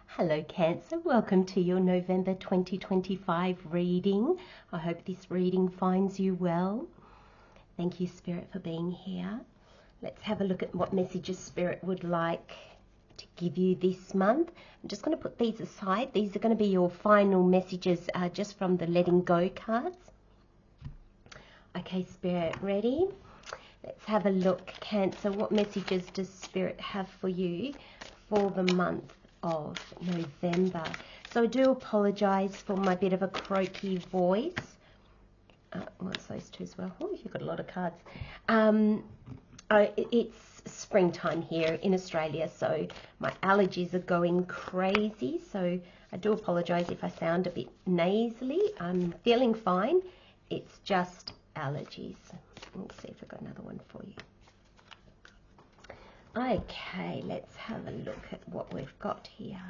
Hello Cancer, welcome to your November 2025 reading. I hope this reading finds you well. Thank you Spirit for being here. Let's have a look at what messages Spirit would like to give you this month. I'm just going to put these aside. These are going to be your final messages just from the Letting Go cards. Okay Spirit, ready? Let's have a look. Cancer, what messages does Spirit have for you for the month of November? So I do apologise for my bit of a croaky voice. What's those two as well? Oh, you've got a lot of cards. It's springtime here in Australia, so my allergies are going crazy. So I do apologise if I sound a bit nasally. I'm feeling fine. It's just allergies. Let's see if I've got another one for you. Okay, let's have a look at what we've got here.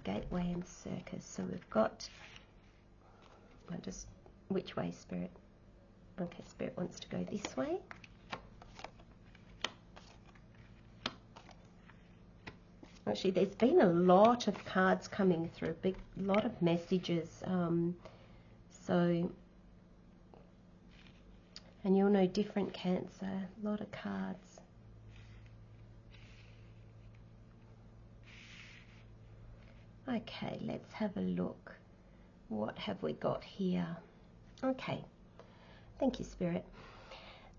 Gateway and Circus. So we've got, which way Spirit? Okay, Spirit wants to go this way. Actually, there's been a lot of cards coming through, a big lot of messages. And you'll know different Cancer, a lot of cards. Okay, let's have a look. What have we got here? Okay, thank you Spirit.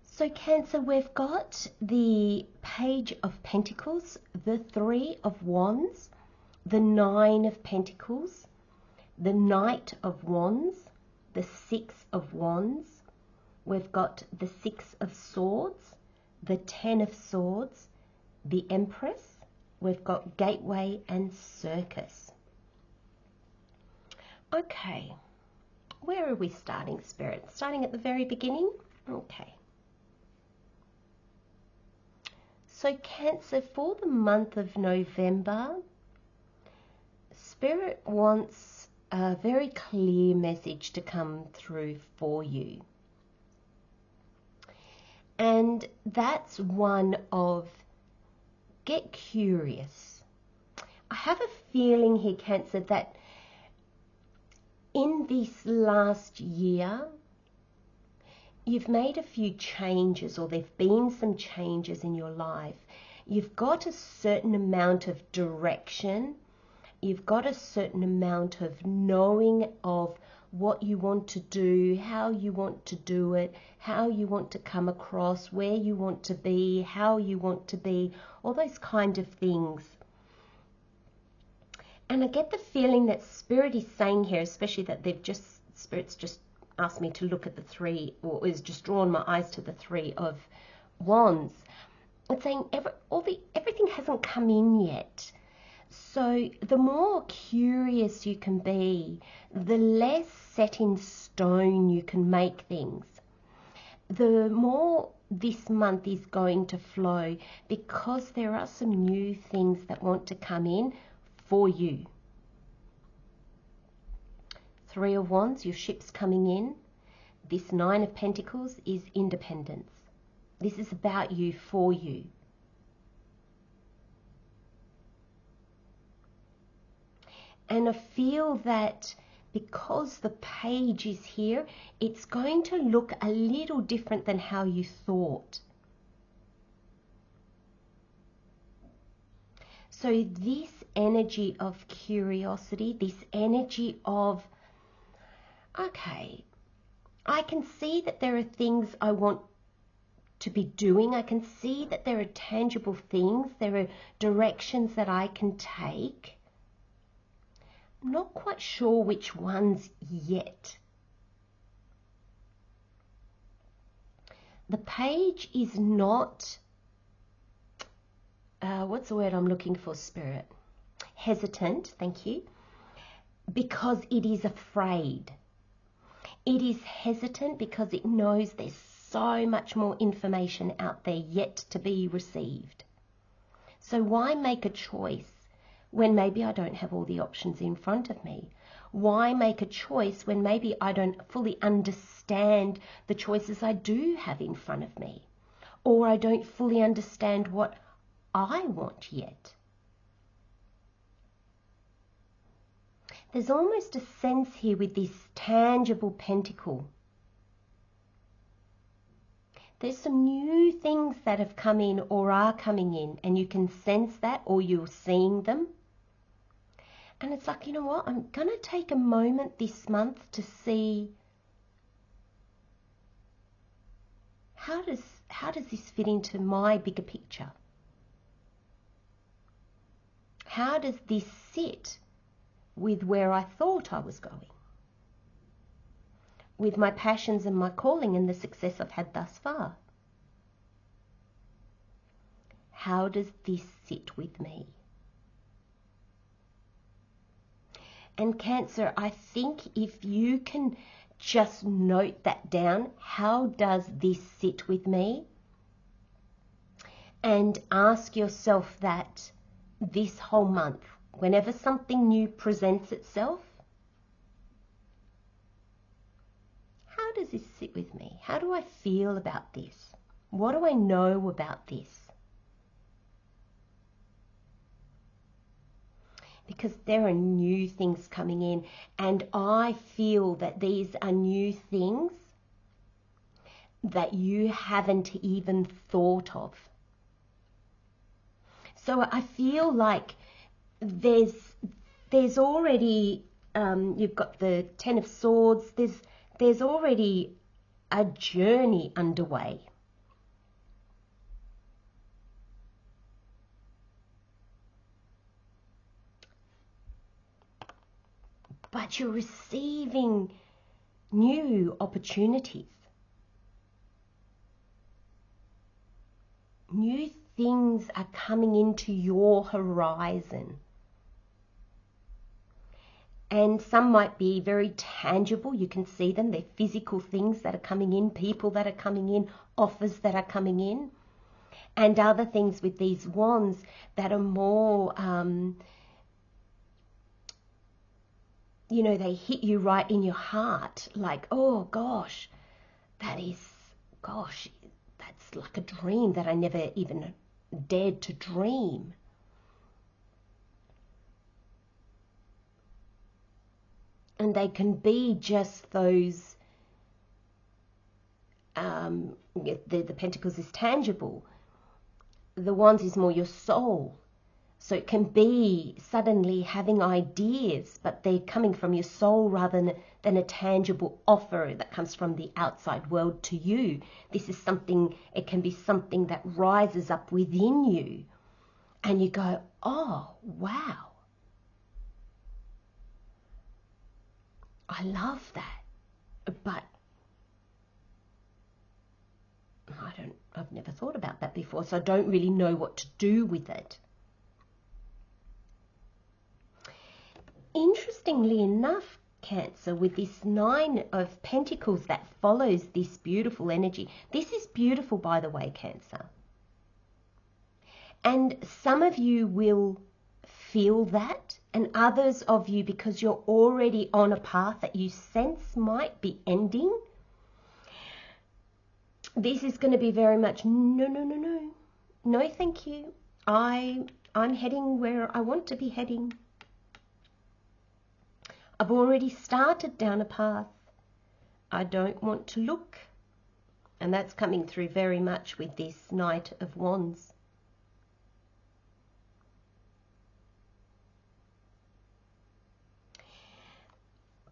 So Cancer, we've got the Page of Pentacles, the Three of Wands, the Nine of Pentacles, the Knight of Wands, the Six of Wands. We've got the Six of Swords, the Ten of Swords, the Empress. We've got Gateway and Circus. Okay, where are we starting, Spirit? Starting at the very beginning? Okay. So Cancer, for the month of November, Spirit wants a very clear message to come through for you. And that's one of get curious. I have a feeling here, Cancer, that in this last year, you've made a few changes, or there've been some changes in your life. You've got a certain amount of direction. You've got a certain amount of knowing of what you want to do, how you want to do it, how you want to come across, where you want to be, how you want to be, all those kind of things. And I get the feeling that Spirit is saying here, especially that Spirit's just asked me to look at the three, or is just drawn my eyes to the Three of Wands. It's saying everything hasn't come in yet. So the more curious you can be, the less set in stone you can make things. The more this month is going to flow, because there are some new things that want to come in for you. Three of Wands, your ship's coming in. This Nine of Pentacles is independence. This is about you, for you. And I feel that because the Page is here, it's going to look a little different than how you thought. So this energy of curiosity, this energy of, okay, I can see that there are things I want to be doing. I can see that there are tangible things. There are directions that I can take. I'm not quite sure which ones yet. The Page is not, what's the word I'm looking for, Spirit? Hesitant, thank you, because it is afraid. It is hesitant because it knows there's so much more information out there yet to be received. So why make a choice when maybe I don't have all the options in front of me? Why make a choice when maybe I don't fully understand the choices I do have in front of me? Or I don't fully understand what I want yet? There's almost a sense here with this tangible pentacle. There's some new things that have come in or are coming in, and you can sense that, or you're seeing them. And it's like, you know what, I'm going to take a moment this month to see how does this fit into my bigger picture? How does this sit with where I thought I was going? With my passions and my calling and the success I've had thus far? How does this sit with me? And Cancer, I think if you can just note that down, how does this sit with me? And ask yourself that this whole month, whenever something new presents itself, how does this sit with me? How do I feel about this? What do I know about this? Because there are new things coming in, and I feel that these are new things that you haven't even thought of. So I feel like there's already, you've got the Ten of Swords, there's already a journey underway. But you're receiving new opportunities. New things are coming into your horizon. And some might be very tangible. You can see them. They're physical things that are coming in, people that are coming in, offers that are coming in. And other things with these wands that are more, you know, they hit you right in your heart. Like, oh gosh, that's like a dream that I never even dared to dream. And they can be just those, the Pentacles is tangible. The Wands is more your soul. So it can be suddenly having ideas, but they're coming from your soul rather than a tangible offer that comes from the outside world to you. This is something, it can be something that rises up within you. And you go, oh, wow. I love that. But I've never thought about that before, so I don't really know what to do with it. Interestingly enough, Cancer, with this Nine of Pentacles that follows this beautiful energy. This is beautiful, by the way, Cancer. And some of you will feel that, and others of you, because you're already on a path that you sense might be ending, this is going to be very much, no, thank you. I'm heading where I want to be heading. I've already started down a path. I don't want to look. And that's coming through very much with this Knight of Wands.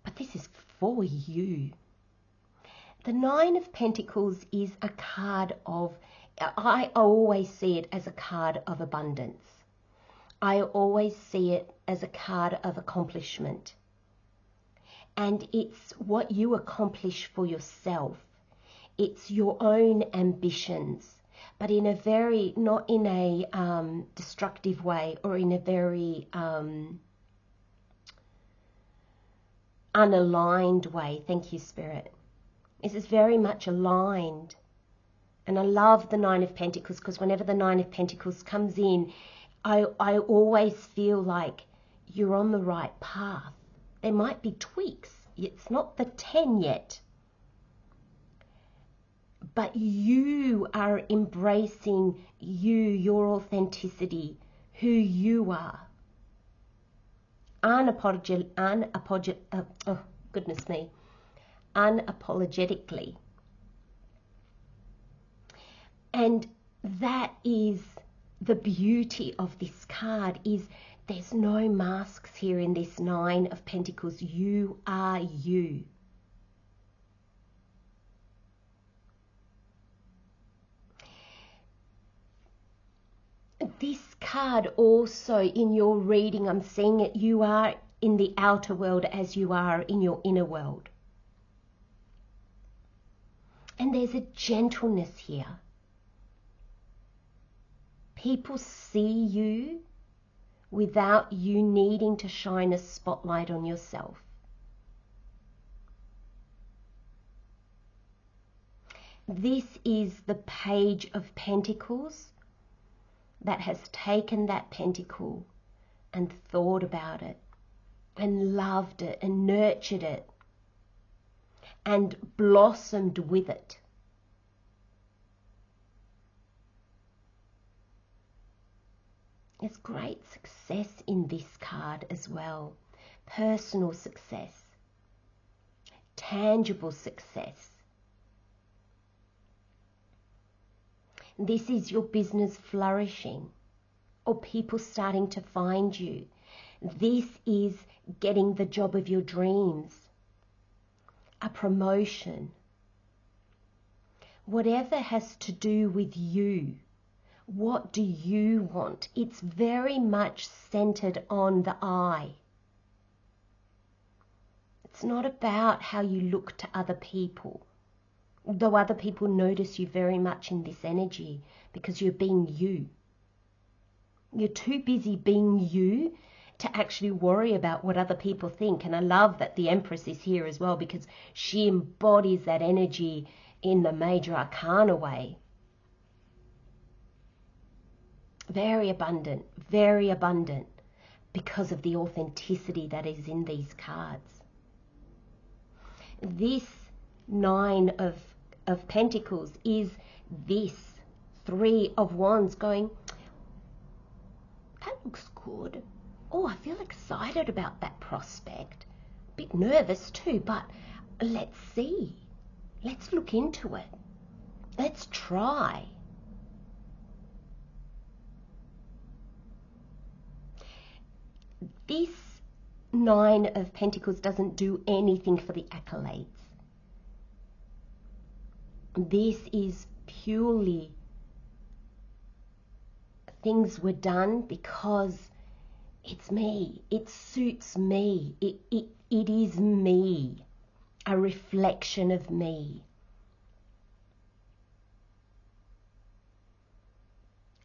But this is for you. The Nine of Pentacles is a card of, I always see it as a card of abundance. I always see it as a card of accomplishment. And it's what you accomplish for yourself. It's your own ambitions, but in a very, not in a destructive way or in a very unaligned way. Thank you, Spirit. This is very much aligned. And I love the Nine of Pentacles, because whenever the Nine of Pentacles comes in, I always feel like you're on the right path. There might be tweaks. It's not the 10 yet. But you are embracing you, your authenticity, who you are. unapologetically. And that is the beauty of this card, is there's no masks here in this Nine of Pentacles. You are you. This card also, in your reading, I'm seeing it, you are in the outer world as you are in your inner world. And there's a gentleness here. People see you without you needing to shine a spotlight on yourself. This is the Page of Pentacles that has taken that pentacle and thought about it and loved it and nurtured it and blossomed with it. There's great success in this card as well. Personal success, tangible success. This is your business flourishing or people starting to find you. This is getting the job of your dreams, a promotion. Whatever has to do with you. What do you want? It's very much centered on the I. It's not about how you look to other people, though other people notice you very much in this energy because you're being you. You're too busy being you to actually worry about what other people think. And I love that the Empress is here as well, because she embodies that energy in the Major Arcana way. Very abundant because of the authenticity that is in these cards. This Nine of Pentacles is this Three of Wands going, that looks good. Oh, I feel excited about that prospect. A bit nervous too, but let's see. Let's look into it. Let's try. This Nine of Pentacles doesn't do anything for the accolades. This is purely things were done because it's me. It suits me. It is me. A reflection of me.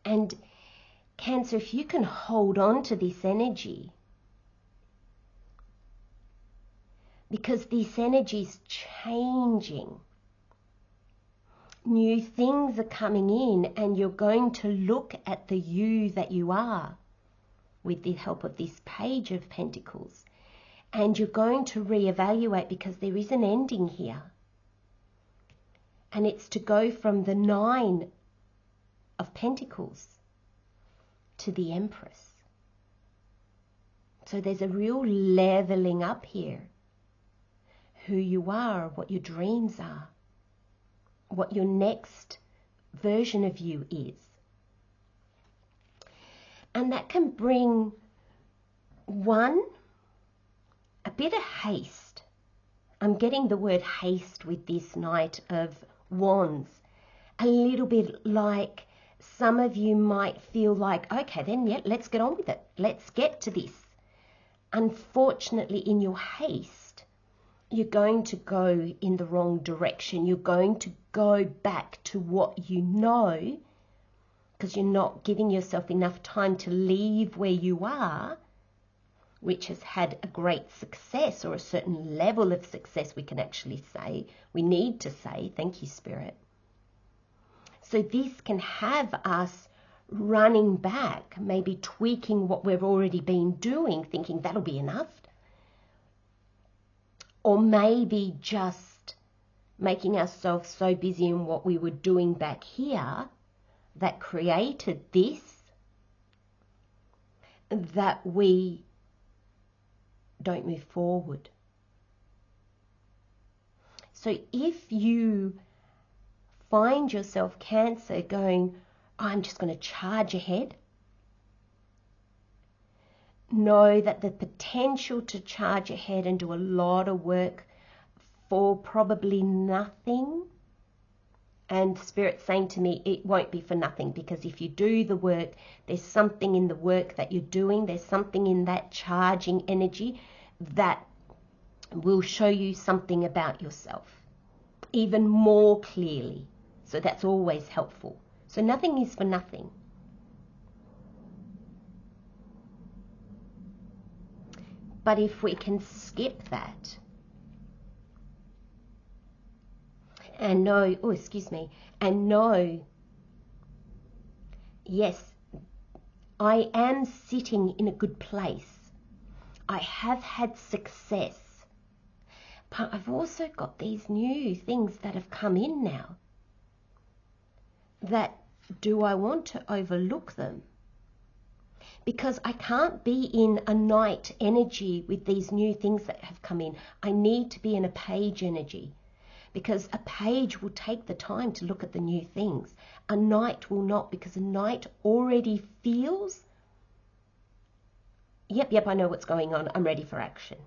And Cancer, if you can hold on to this energy, because this energy is changing. New things are coming in and you're going to look at the you that you are with the help of this Page of Pentacles. And you're going to reevaluate because there is an ending here. And it's to go from the Nine of Pentacles to the Empress. So there's a real leveling up here. Who you are, what your dreams are, what your next version of you is. And that can bring, one, a bit of haste. I'm getting the word haste with this Knight of Wands. A little bit like some of you might feel like, okay, then yeah, let's get on with it. Let's get to this. Unfortunately, in your haste, you're going to go in the wrong direction. You're going to go back to what you know because you're not giving yourself enough time to leave where you are, which has had a great success or a certain level of success, we can actually say. We need to say, thank you, Spirit. So this can have us running back, maybe tweaking what we've already been doing, thinking that'll be enough. Or maybe just making ourselves so busy in what we were doing back here that created this, that we don't move forward. So if you find yourself, Cancer, going, oh, I'm just going to charge ahead, know that the potential to charge ahead and do a lot of work for probably nothing. And Spirit's saying to me, it won't be for nothing, because if you do the work, there's something in the work that you're doing, there's something in that charging energy that will show you something about yourself even more clearly. So that's always helpful. So nothing is for nothing. But if we can skip that and know, and know, yes, I am sitting in a good place. I have had success. But I've also got these new things that have come in now. That, do I want to overlook them? Because I can't be in a knight energy with these new things that have come in. I need to be in a page energy, because a page will take the time to look at the new things. A knight will not, because a knight already feels, yep, I know what's going on. I'm ready for action.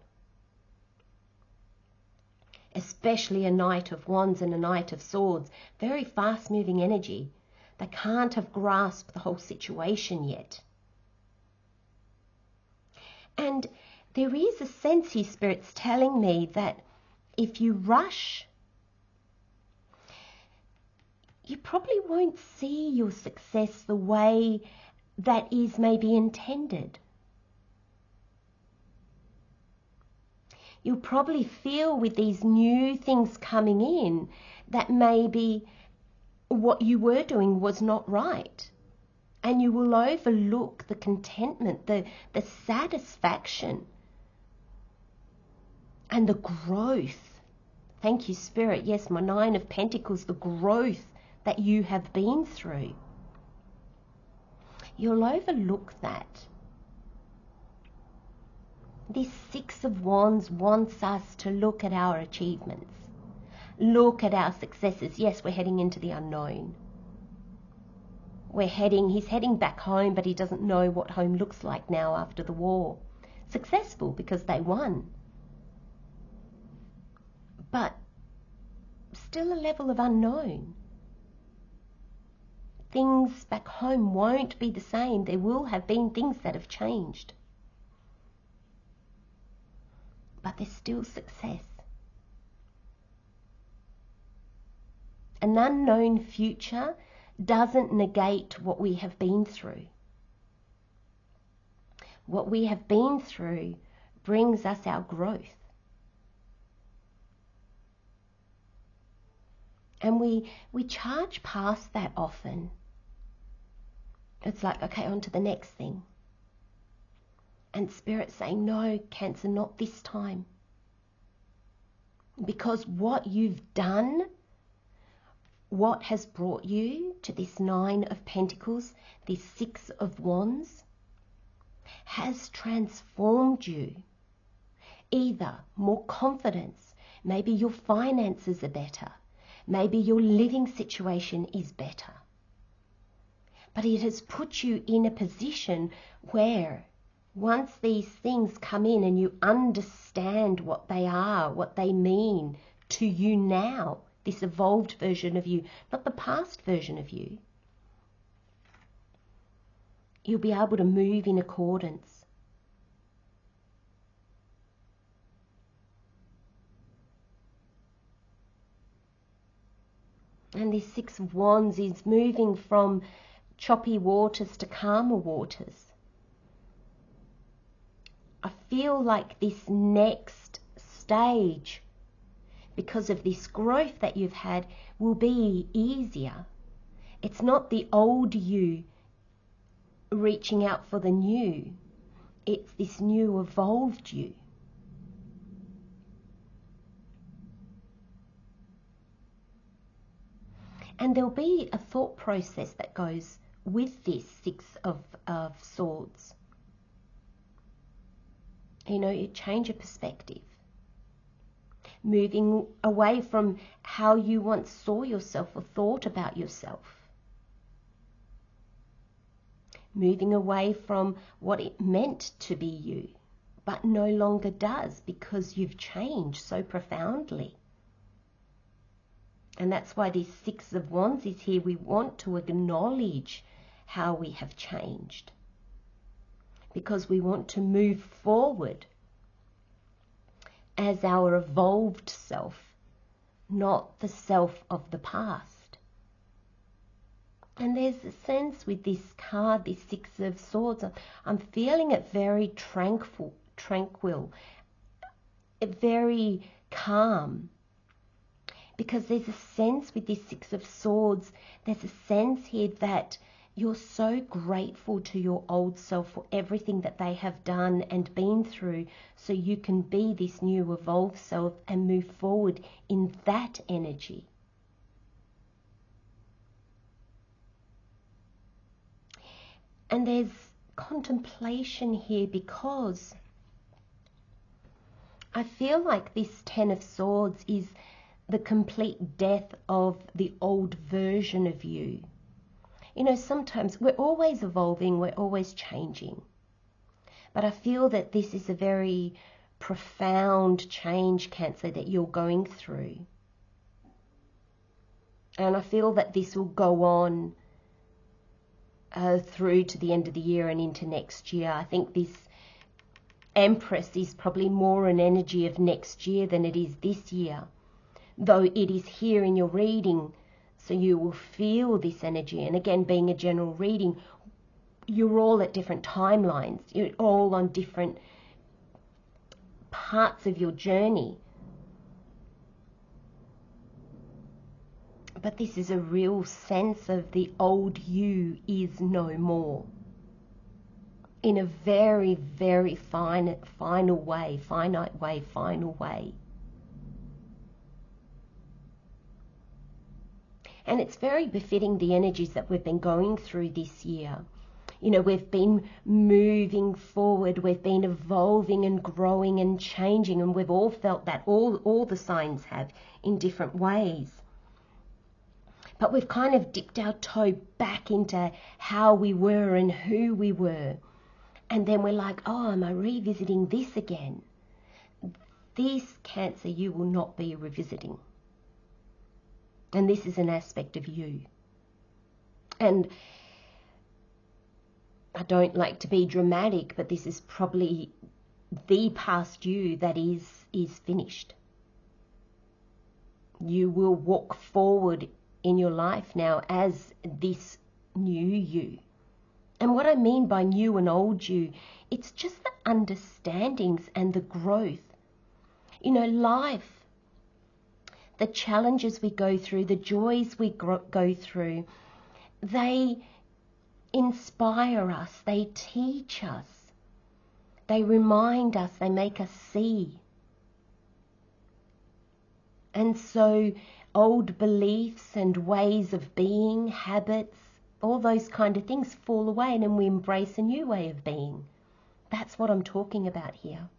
Especially a Knight of Wands and a Knight of Swords, very fast-moving energy. They can't have grasped the whole situation yet. And there is a sense here, Spirit's telling me, that if you rush, you probably won't see your success the way that is maybe intended. You'll probably feel with these new things coming in that maybe what you were doing was not right. And you will overlook the contentment, the satisfaction and the growth. Thank you, Spirit. Yes, my Nine of Pentacles, the growth that you have been through. You'll overlook that. This Six of Wands wants us to look at our achievements, look at our successes. Yes, we're heading into the unknown. He's heading back home, but he doesn't know what home looks like now after the war. Successful because they won. But still a level of unknown. Things back home won't be the same. There will have been things that have changed. But there's still success. An unknown future doesn't negate what we have been through. What we have been through brings us our growth. And we charge past that often. It's like, okay, on to the next thing. And Spirit's saying, no, Cancer, not this time. Because what you've done, what has brought you to this Nine of Pentacles, this Six of Wands, has transformed you. Either more confidence, maybe your finances are better, maybe your living situation is better. But it has put you in a position where once these things come in and you understand what they are, what they mean to you now, this evolved version of you, not the past version of you, you'll be able to move in accordance. And this Six of Wands is moving from choppy waters to calmer waters. I feel like this next stage, because of this growth that you've had, will be easier. It's not the old you reaching out for the new. It's this new evolved you. And there'll be a thought process that goes with this Six of Swords. You change your perspective. Moving away from how you once saw yourself or thought about yourself. Moving away from what it meant to be you, but no longer does because you've changed so profoundly. And that's why this Six of Wands is here. We want to acknowledge how we have changed, because we want to move forward as our evolved self, not the self of the past. And there's a sense with this card, this Six of Swords, I'm feeling it very tranquil, very calm. Because there's a sense with this Six of Swords, there's a sense here that you're so grateful to your old self for everything that they have done and been through, so you can be this new evolved self and move forward in that energy. And there's contemplation here, because I feel like this Ten of Swords is the complete death of the old version of you. Sometimes we're always evolving, we're always changing. But I feel that this is a very profound change, Cancer, that you're going through. And I feel that this will go on through to the end of the year and into next year. I think this Empress is probably more an energy of next year than it is this year, though it is here in your reading, so you will feel this energy. And again, being a general reading, you're all at different timelines. You're all on different parts of your journey. But this is a real sense of the old you is no more. In a very, very finite way. And it's very befitting the energies that we've been going through this year. We've been moving forward, we've been evolving and growing and changing, and we've all felt that, all the signs have, in different ways. But we've kind of dipped our toe back into how we were and who we were. And then we're like, oh, am I revisiting this again? This, Cancer, you will not be revisiting. And this is an aspect of you. And I don't like to be dramatic, but this is probably the past you that is finished. You will walk forward in your life now as this new you. And what I mean by new and old you, it's just the understandings and the growth. Life, the challenges we go through, the joys we go through, they inspire us, they teach us, they remind us, they make us see. And so old beliefs and ways of being, habits, all those kind of things fall away, and then we embrace a new way of being. That's what I'm talking about here.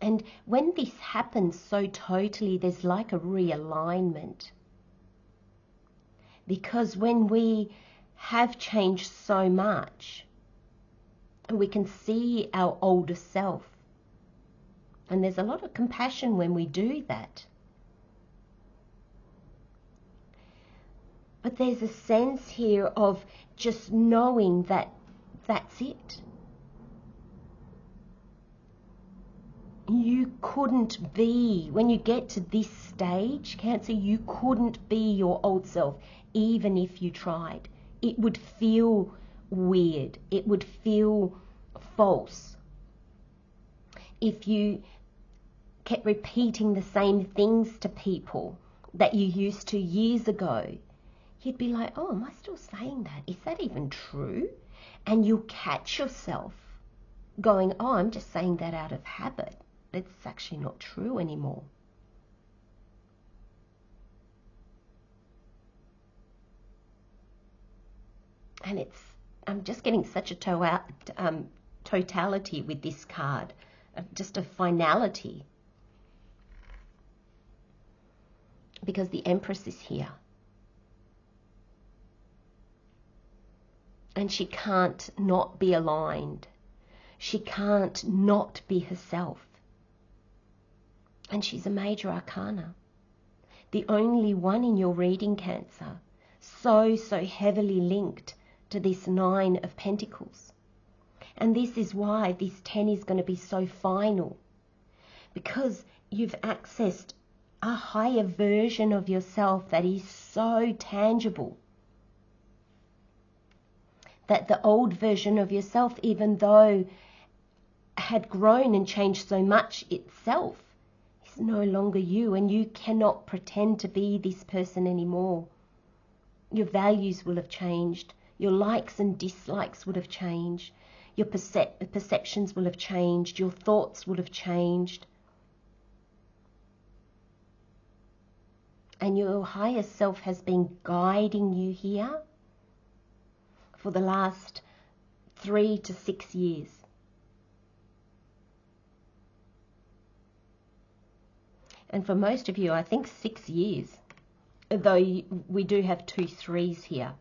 And when this happens so totally, there's like a realignment. Because when we have changed so much, we can see our older self. And there's a lot of compassion when we do that. But there's a sense here of just knowing that that's it. You couldn't be, when you get to this stage, Cancer, you couldn't be your old self, even if you tried. It would feel weird. It would feel false. If you kept repeating the same things to people that you used to years ago, you'd be like, oh, am I still saying that? Is that even true? And you'll catch yourself going, oh, I'm just saying that out of habit. It's actually not true anymore. And I'm just getting such a totality with this card, just a finality, because the Empress is here. And she can't not be aligned. She can't not be herself. And she's a major arcana. The only one in your reading, Cancer, so heavily linked to this 9 of Pentacles. And this is why this 10 is going to be so final. Because you've accessed a higher version of yourself that is so tangible. That the old version of yourself, even though had grown and changed so much itself, is no longer you, and you cannot pretend to be this person anymore. Your values will have changed. Your likes and dislikes would have changed. Your perceptions will have changed. Your thoughts would have changed. And your higher self has been guiding you here for the last 3 to 6 years. And for most of you, I think 6 years, though we do have 2 3s here.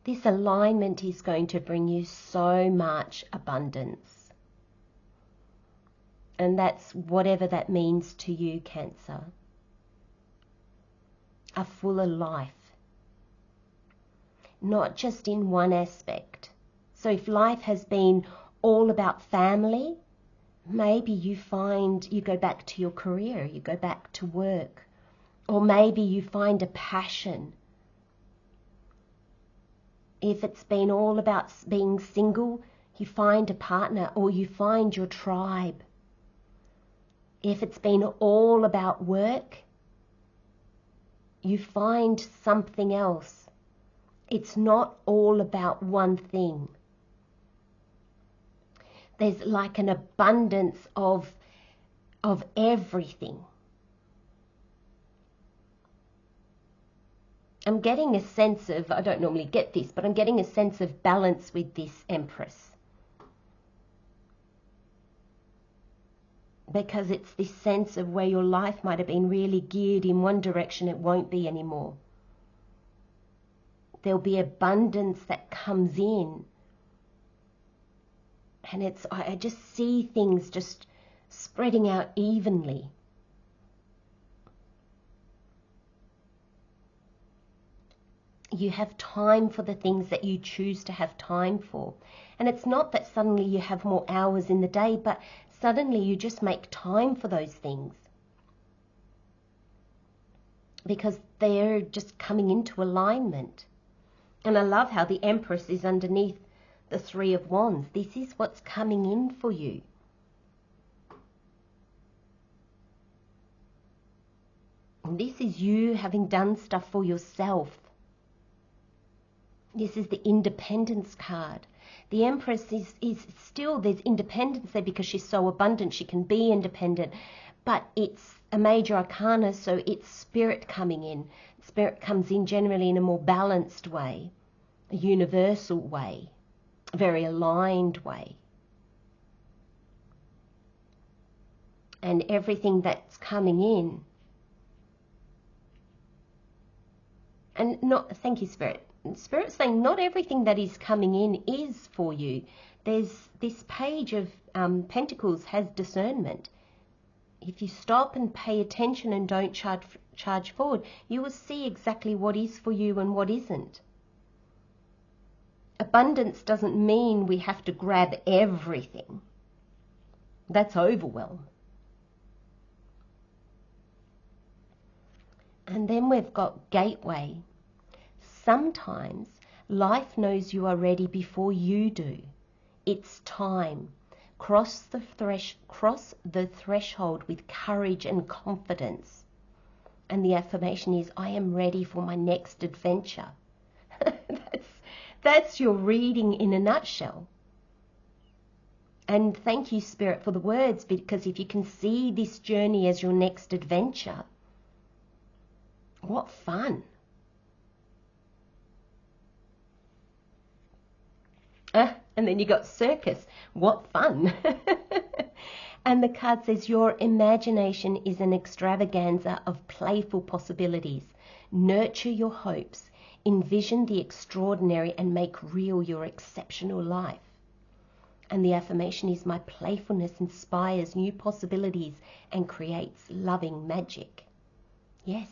This alignment is going to bring you so much abundance. And that's whatever that means to you, Cancer. A fuller life. Not just in one aspect. So if life has been all about family, maybe you find you go back to your career, you go back to work. Or maybe you find a passion. If it's been all about being single, you find a partner or you find your tribe. If it's been all about work, you find something else. It's not all about one thing. There's like an abundance of everything. I'm getting a sense of, I don't normally get this, but I'm getting a sense of balance with this Empress. Because it's this sense of where your life might have been really geared in one direction, it won't be anymore. There'll be abundance that comes in. And I just see things just spreading out evenly. You have time for the things that you choose to have time for. And it's not that suddenly you have more hours in the day, but suddenly you just make time for those things. Because they're just coming into alignment. And I love how the Empress is underneath the 3 of Wands. This is what's coming in for you. And this is you having done stuff for yourself. This is the independence card. The Empress is still, there's independence there because she's so abundant, she can be independent. But it's a major arcana, so it's spirit coming in. Spirit comes in generally in a more balanced way, a universal way, a very aligned way. And everything that's coming in. And not, thank you, Spirit. Spirit's saying not everything that is coming in is for you. There's this page of Pentacles has discernment. If you stop and pay attention and don't charge forward, you will see exactly what is for you and what isn't. Abundance doesn't mean we have to grab everything. That's overwhelm. And then we've got gateway. Sometimes life knows you are ready before you do. It's time. Cross the threshold with courage and confidence. And the affirmation is, I am ready for my next adventure. That's your reading in a nutshell. And thank you, Spirit, for the words, because if you can see this journey as your next adventure, what fun. And then you got circus. What fun. And the card says, your imagination is an extravaganza of playful possibilities. Nurture your hopes, envision the extraordinary, and make real your exceptional life. And the affirmation is, my playfulness inspires new possibilities and creates loving magic. Yes.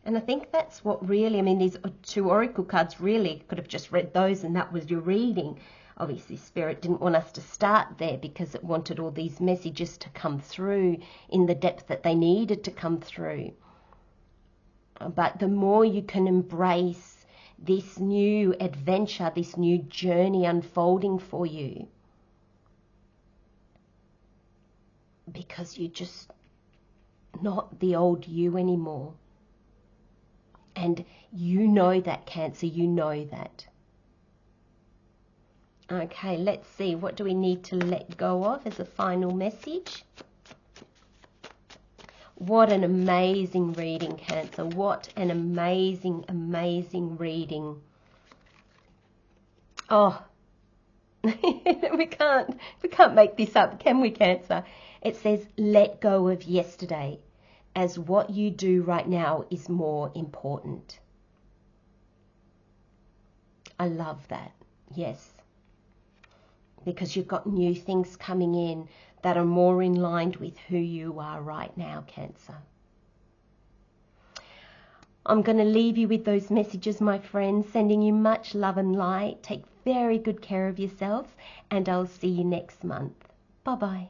And I think that's what really, I mean, these two oracle cards, really could have just read those and that was your reading. Obviously, Spirit didn't want us to start there because it wanted all these messages to come through in the depth that they needed to come through. But the more you can embrace this new adventure, this new journey unfolding for you, because you're just not the old you anymore. And you know that, Cancer, you know that. Okay, let's see. What do we need to let go of as a final message? What an amazing reading, Cancer. What an amazing, amazing reading. Oh, we can't make this up, can we, Cancer? It says, let go of yesterday, as what you do right now is more important. I love that. Yes. Because you've got new things coming in that are more in line with who you are right now, Cancer. I'm going to leave you with those messages, my friends, sending you much love and light. Take very good care of yourselves, and I'll see you next month. Bye-bye.